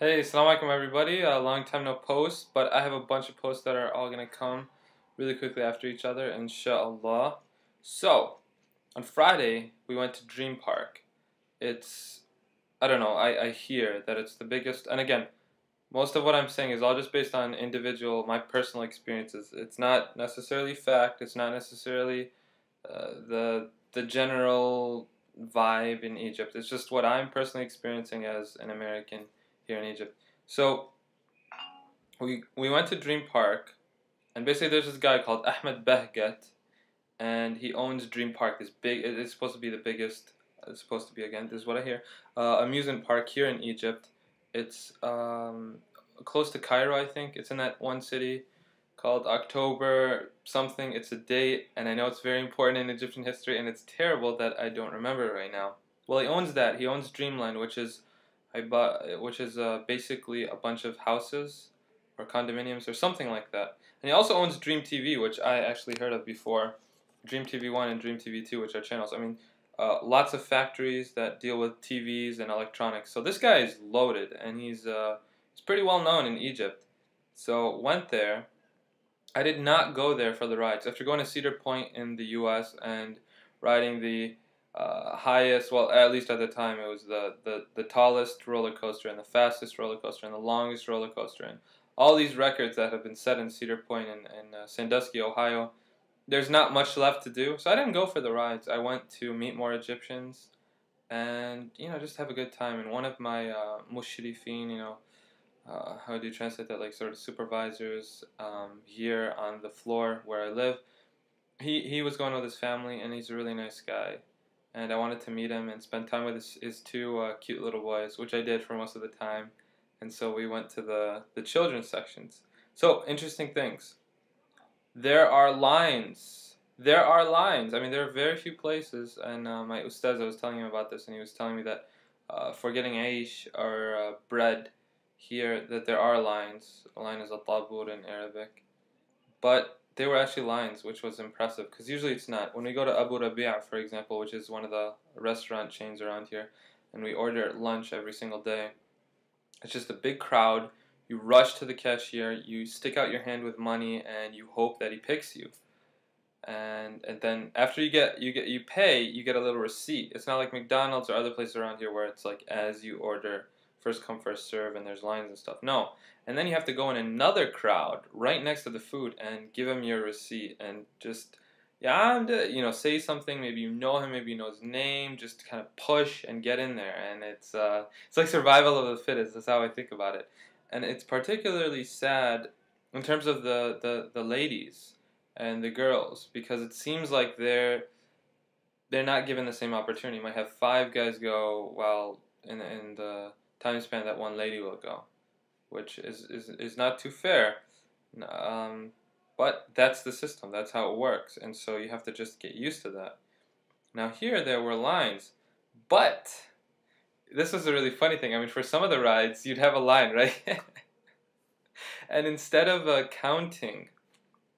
Hey, assalamu alaikum everybody. A long time no post, but I have a bunch of posts that are all gonna come really quickly after each other, inshallah. So, on Friday, we went to Dream Park. It's, I don't know, I hear that it's the biggest, and again, most of what I'm saying is all just based on my personal experiences. It's not necessarily fact, it's not necessarily the general vibe in Egypt. It's just what I'm personally experiencing as an American here in Egypt. So we went to Dream Park, and basically there's this guy called Ahmed Behget, and he owns Dream Park. This big, it's supposed to be the biggest. It's supposed to be, again, this is what I hear. Amusement park here in Egypt. It's close to Cairo, I think. It's in that one city called October something. It's a date, and I know it's very important in Egyptian history, and it's terrible that I don't remember it right now. Well, he owns that. He owns Dreamland, which is basically a bunch of houses or condominiums or something like that. And he also owns Dream TV, which I actually heard of before. Dream TV 1 and Dream TV 2, which are channels. I mean, lots of factories that deal with TVs and electronics. So this guy is loaded, and he's pretty well known in Egypt. So went there. I did not go there for the rides. After going to Cedar Point in the U.S. and riding the highest, well, at least at the time, it was the tallest roller coaster and the fastest roller coaster and the longest roller coaster, and all these records that have been set in Cedar Point and Sandusky, Ohio. There's not much left to do, so I didn't go for the rides. I went to meet more Egyptians and just have a good time. And one of my mushrifin, how do you translate that? Like sort of supervisors here on the floor where I live. He was going with his family, and he's a really nice guy. And I wanted to meet him and spend time with his two cute little boys, which I did for most of the time. And so we went to the children's sections. So, interesting things. There are lines. There are lines. I mean, there are very few places. And my ustaz, I was telling him about this, and he was telling me that for getting aish or bread here, that there are lines. A line is a tabur in Arabic. But they were actually lines, which was impressive, because usually it's not. When we go to Abu Rabi'a, for example, which is one of the restaurant chains around here, and we order lunch every single day, it's just a big crowd. You rush to the cashier, you stick out your hand with money, and you hope that he picks you. And then after you pay, you get a little receipt. It's not like McDonald's or other places around here where it's like as you order, first come first serve, and there's lines and stuff. No, and then you have to go in another crowd right next to the food and give him your receipt and just say something. Maybe you know him, maybe you know his name. Just kind of push and get in there, and it's like survival of the fittest. That's how I think about it, and it's particularly sad in terms of the ladies and the girls, because it seems like they're not given the same opportunity. You might have five guys go while in the time span that one lady will go, which is not too fair. But that's the system. That's how it works, and so you have to just get used to that. Now here there were lines, but this was a really funny thing. I mean, for some of the rides, you'd have a line, right? And instead of counting,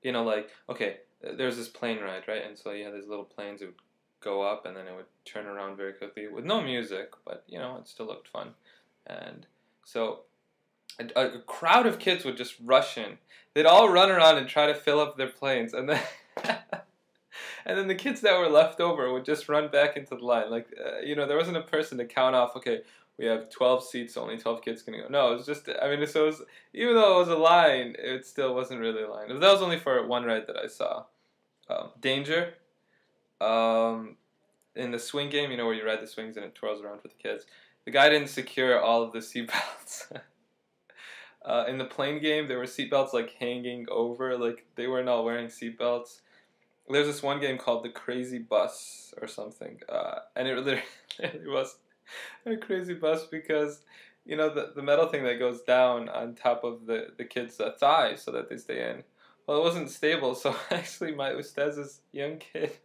like, okay, there's this plane ride, right? And so you had these little planes that would go up, and then it would turn around very quickly with no music, but, it still looked fun. And so a crowd of kids would just rush in. They'd all run around and try to fill up their planes, and then and then the kids that were left over would just run back into the line. Like, there wasn't a person to count off, okay, we have 12 seats, only 12 kids can go. No, it was just, I mean, so it was, even though it was a line, it still wasn't really a line. That was only for one ride that I saw. Danger. In the swing game, where you ride the swings and it twirls around for the kids. The guy didn't secure all of the seatbelts. In the plane game, there were seatbelts like hanging over, like they weren't all wearing seatbelts. There's this one game called the Crazy Bus or something, and it literally was a crazy bus because, the metal thing that goes down on top of the kids' thighs so that they stay in. Well, it wasn't stable, so actually my ustaz's young kid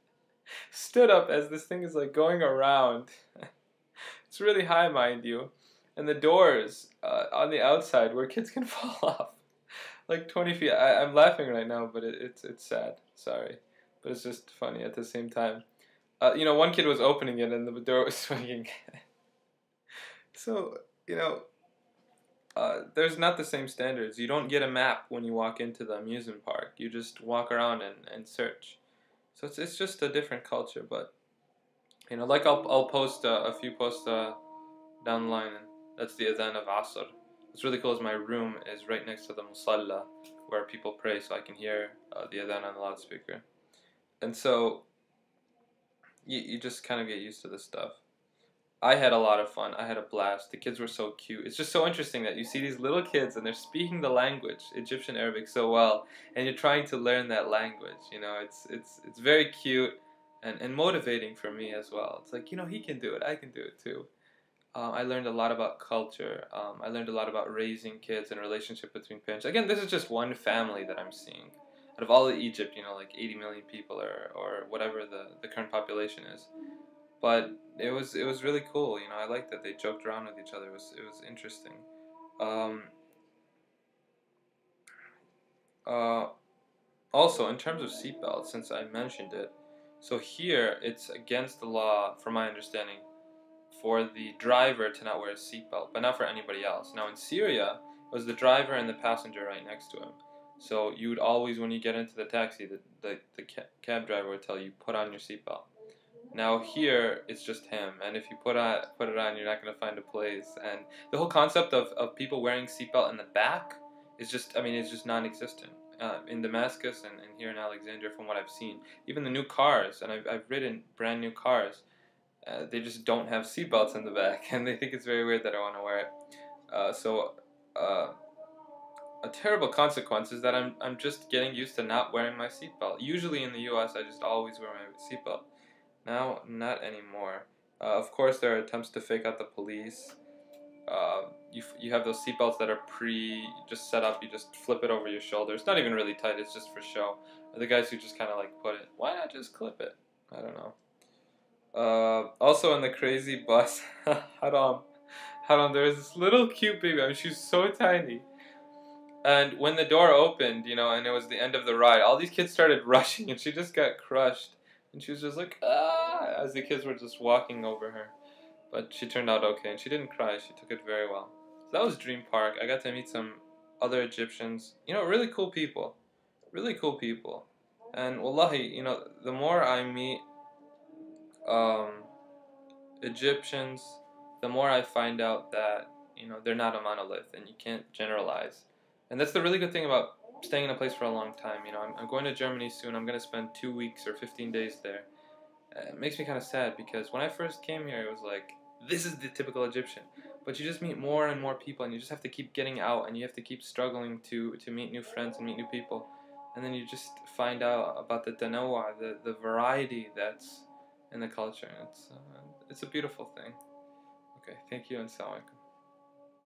stood up as this thing is like going around. It's really high, mind you. And the doors on the outside where kids can fall off. Like 20 feet. I'm laughing right now, but it's sad. Sorry. But it's just funny at the same time. One kid was opening it and the door was swinging. So, there's not the same standards. You don't get a map when you walk into the amusement park. You just walk around and search. So it's just a different culture. But like I'll post a few posts down the line, and that's the adhan of Asr. What's really cool is my room is right next to the musalla where people pray, so I can hear the adhan on the loudspeaker. And so you just kind of get used to this stuff. I had a lot of fun. I had a blast. The kids were so cute. It's just so interesting that you see these little kids and they're speaking the language, Egyptian Arabic, so well, and you're trying to learn that language. It's very cute and motivating for me as well. It's like, he can do it. I can do it too. I learned a lot about culture. I learned a lot about raising kids and relationship between parents. Again, this is just one family that I'm seeing. Out of all of Egypt, like 80 million people or whatever the current population is. But it was really cool. I liked that they joked around with each other. It was interesting. Um, Also, in terms of seatbelts, since I mentioned it, so here it's against the law, from my understanding, for the driver to not wear a seatbelt, but not for anybody else. Now in Syria, it was the driver and the passenger right next to him. So you would always, when you get into the taxi, the cab driver would tell you, put on your seatbelt. Now here, it's just him, and if you put it on, you're not going to find a place. And the whole concept of people wearing seatbelt in the back is just, it's just non-existent. In Damascus and here in Alexandria, from what I've seen, even the new cars, and I've ridden brand new cars, they just don't have seatbelts in the back, and they think it's very weird that I want to wear it. A terrible consequence is that I'm just getting used to not wearing my seatbelt. Usually in the U.S., I just always wear my seatbelt. Now, not anymore. Of course, there are attempts to fake out the police. You have those seatbelts that are just set up. You just flip it over your shoulder. It's not even really tight. It's just for show. The guys who just kind of put it. Why not just clip it? I don't know. Also in the crazy bus, Haram, there was this little cute baby. She was so tiny. And when the door opened, and it was the end of the ride, all these kids started rushing, and she just got crushed. And she was just like, ah, as the kids were just walking over her. But she turned out okay, and she didn't cry. She took it very well. So that was Dream Park. I got to meet some other Egyptians. Really cool people. Really cool people. And wallahi, the more I meet Egyptians, the more I find out that, they're not a monolith, and you can't generalize. And that's the really good thing about staying in a place for a long time. I'm going to Germany soon. I'm going to spend 2 weeks or 15 days there. It makes me kind of sad because when I first came here, it was like, this is the typical Egyptian. But you just meet more and more people, and you just have to keep getting out, and you have to keep struggling to meet new friends and meet new people. And then you just find out about the tanawwa, the variety that's in the culture. And it's a beautiful thing. Okay, thank you, and assalamu alaikum.